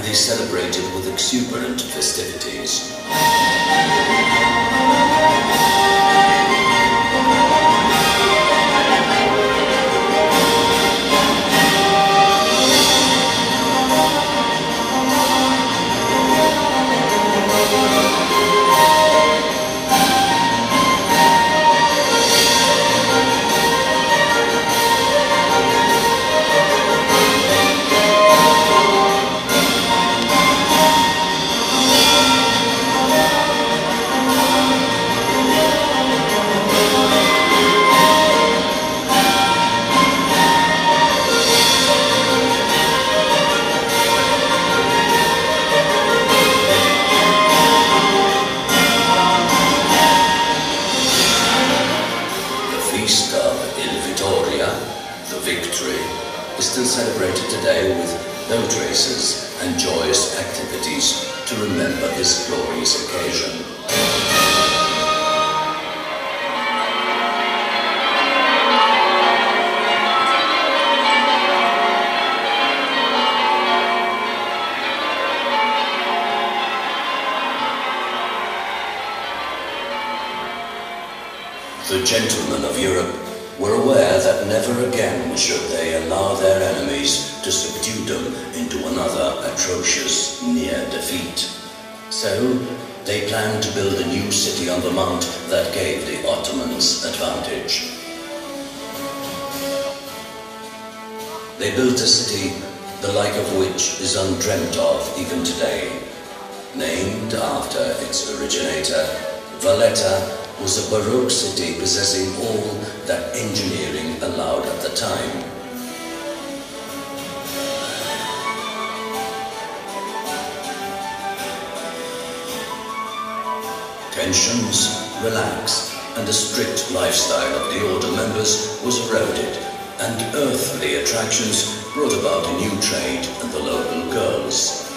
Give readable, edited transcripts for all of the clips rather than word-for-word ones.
and is celebrated with exuberant festivities. Is still celebrated today with boat races and joyous activities to remember this glorious occasion. The gentlemen of Europe were aware that never again should they allow their enemies to subdue them into another atrocious near defeat. So they planned to build a new city on the mount that gave the Ottomans advantage. They built a city the like of which is undreamt of even today. Named after its originator, Valletta was a Baroque city possessing all that engineering allowed at the time. Tensions relaxed, and the strict lifestyle of the order members was eroded, and earthly attractions brought about a new trade and the local girls.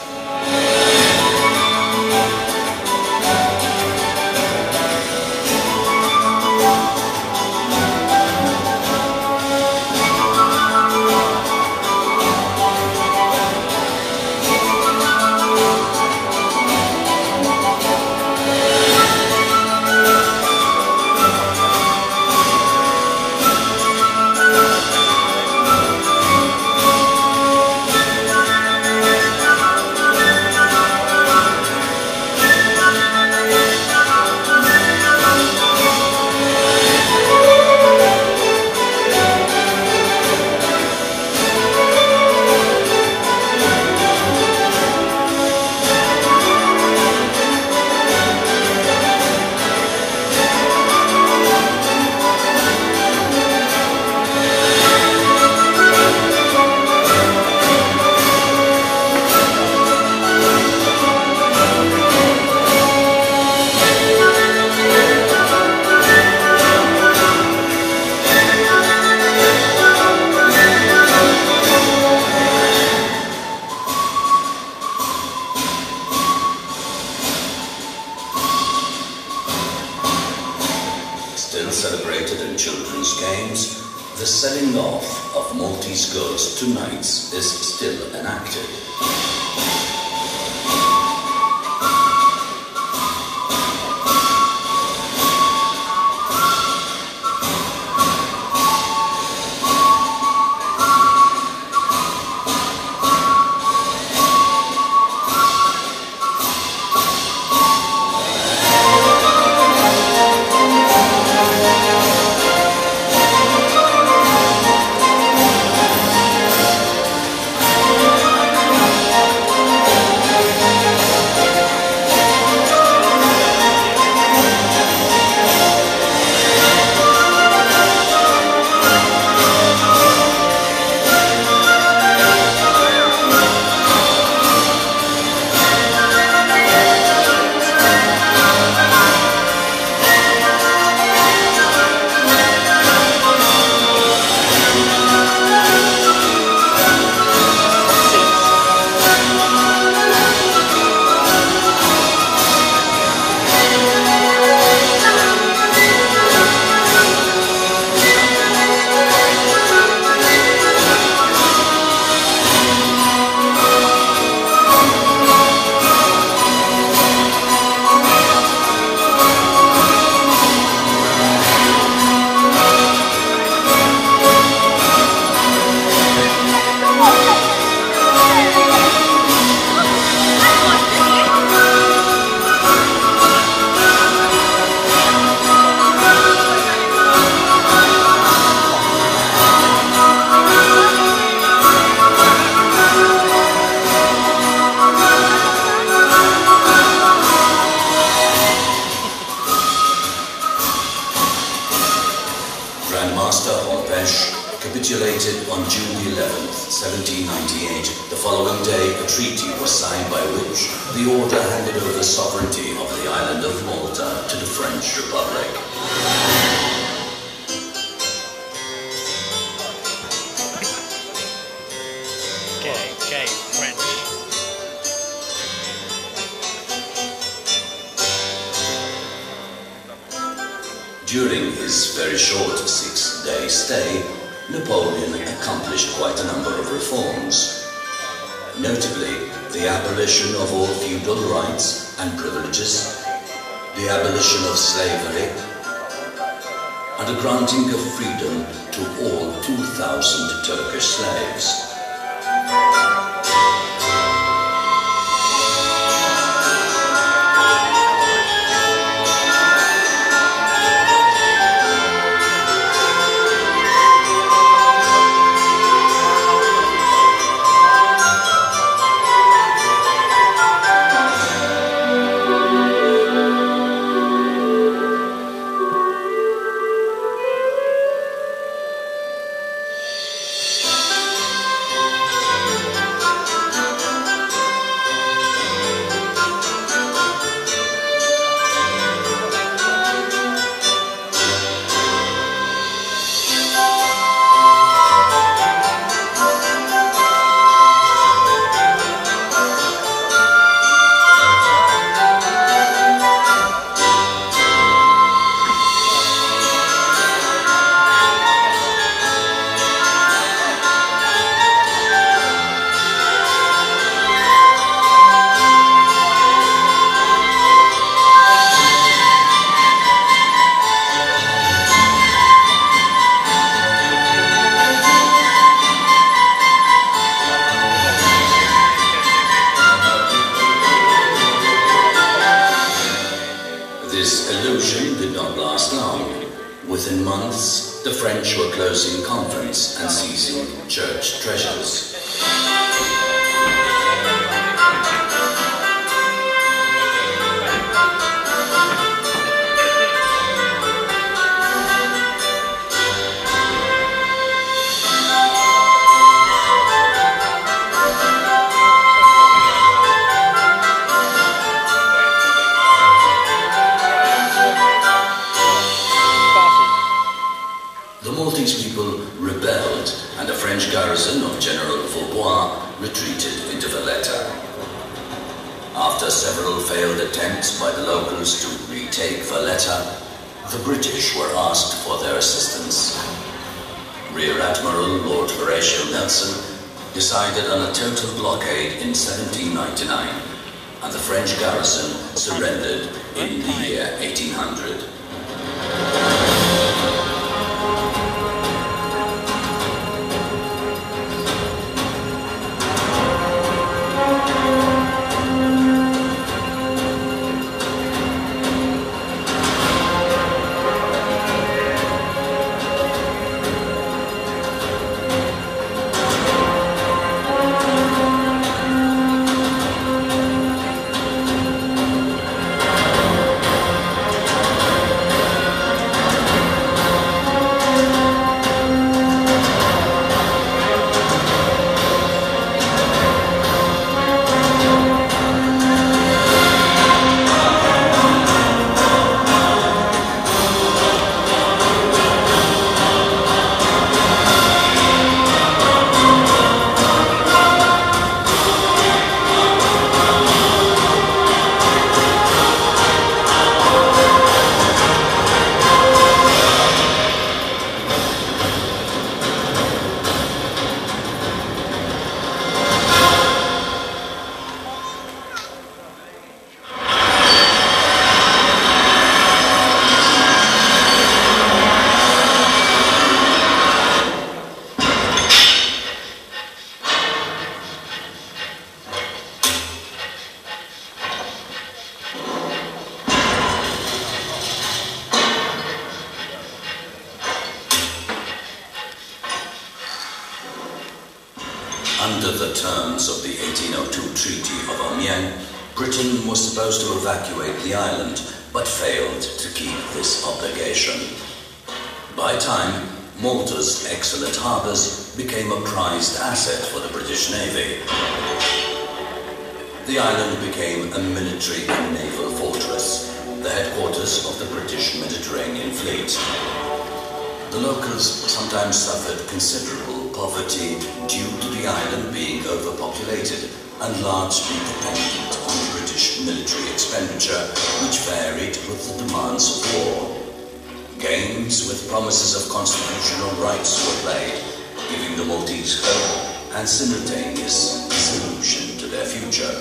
Still celebrated in children's games, the selling off of Maltese goods to knights is still enacted. capitulated on June the 11th, 1798. The following day, a treaty was signed by which the order handed over sovereignty of the island of Malta to the French Republic. Okay, French. During his very short 6-day stay, Napoleon accomplished quite a number of reforms. Notably, the abolition of all feudal rights and privileges, the abolition of slavery, and the granting of freedom to all 2,000 Turkish slaves. This illusion did not last long. Within months, the French were closing convents and seizing church treasures. The Maltese people rebelled, and the French garrison of General Vaubois retreated into Valletta. After several failed attempts by the locals to retake Valletta, the British were asked for their assistance. Rear Admiral Lord Horatio Nelson decided on a total blockade in 1799, and the French garrison surrendered in the year 1800. Under the terms of the 1802 Treaty of Amiens, Britain was supposed to evacuate the island, but failed to keep this obligation. By time, Malta's excellent harbours became a prized asset for the British Navy. The island became a military and naval fortress, the headquarters of the British Mediterranean Fleet. The locals sometimes suffered considerable poverty due to the island being overpopulated and largely dependent on British military expenditure, which varied with the demands of war. Games with promises of constitutional rights were played, giving the Maltese hope and simultaneous solution to their future.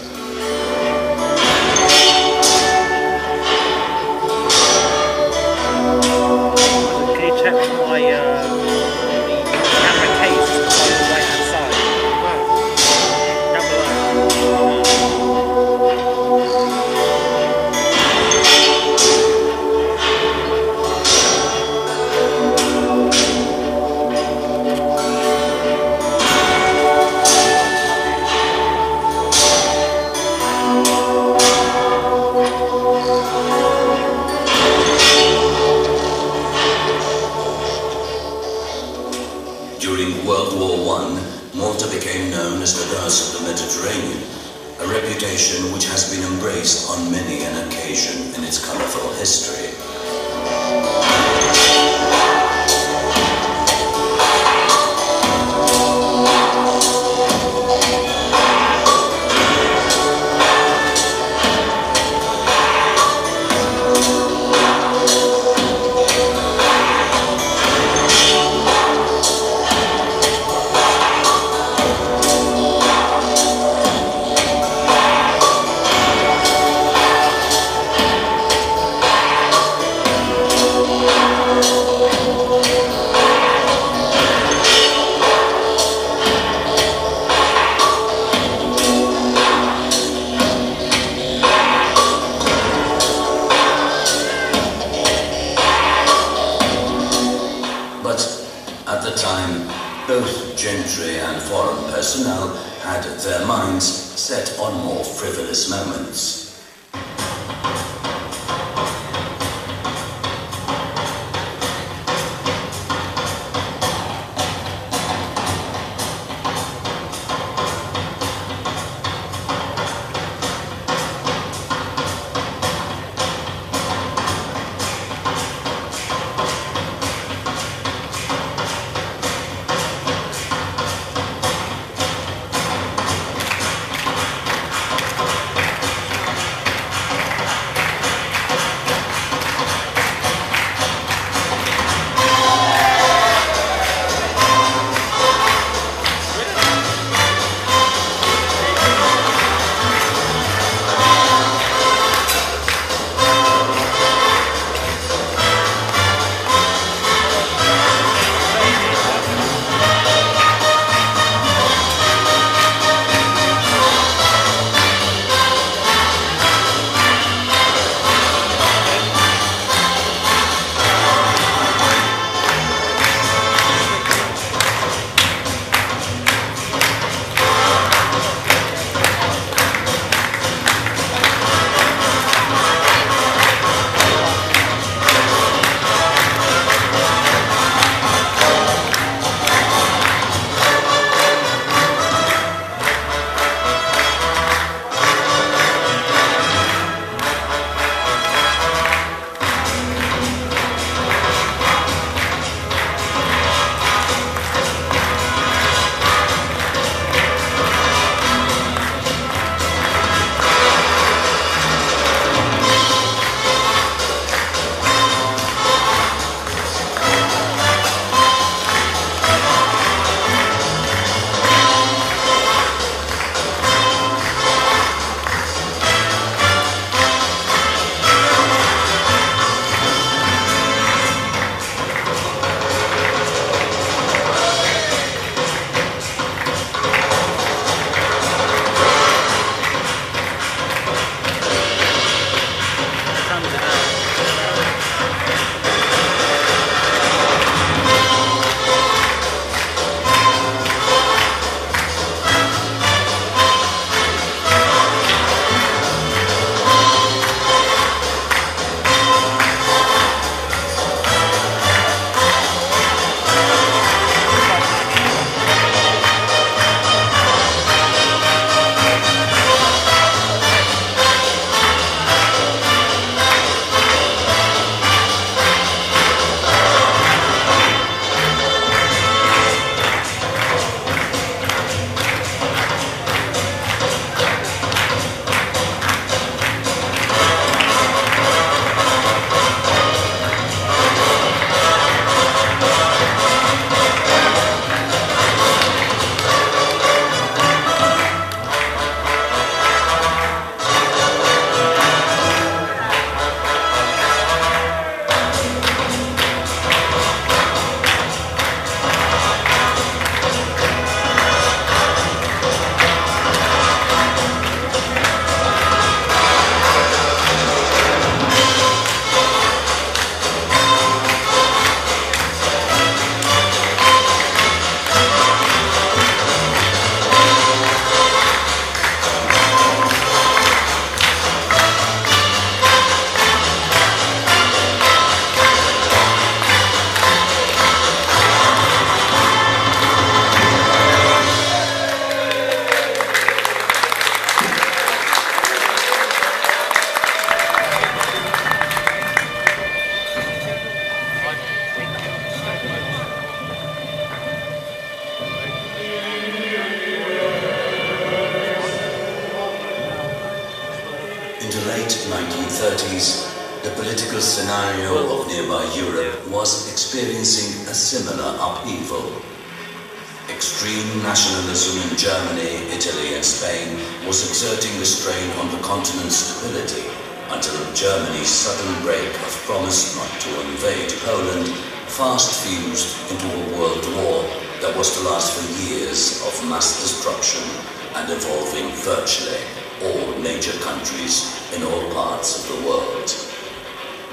Can you check my the camera case on the right hand side? Down below. During World War I, Malta became known as the nurse of the Mediterranean, a reputation which has been embraced on many an occasion in its colourful history. At the time, both gentry and foreign personnel had their minds set on more frivolous moments. In the late 1930s, the political scenario of nearby Europe was experiencing a similar upheaval. Extreme nationalism in Germany, Italy and Spain was exerting a strain on the continent's stability until Germany's sudden break of promise not to invade Poland fast fused into a world war that was to last for years of mass destruction and involving virtually all major countries in all parts of the world.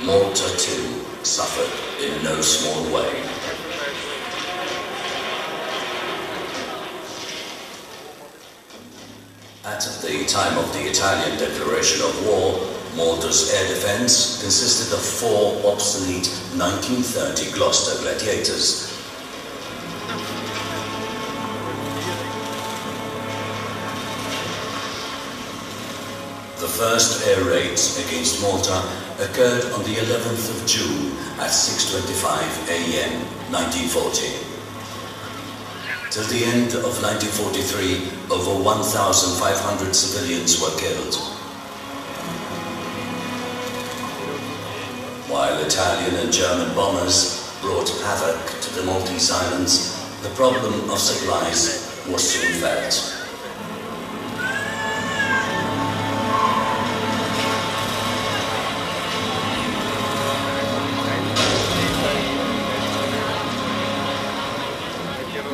Malta too suffered in no small way. At the time of the Italian declaration of war, Malta's air defense consisted of 4 obsolete 1930 Gloucester Gladiators. The first air raids against Malta occurred on the 11th of June at 6:25 a.m. 1940. Till the end of 1943, over 1,500 civilians were killed. While Italian and German bombers brought havoc to the Maltese islands, the problem of supplies was soon felt.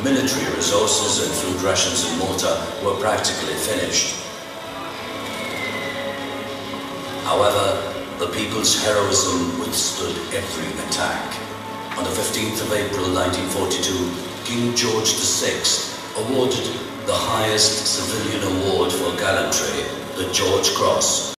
Military resources and food rations in Malta were practically finished. However, the people's heroism withstood every attack. On the 15th of April 1942, King George VI awarded the highest civilian award for gallantry, the George Cross,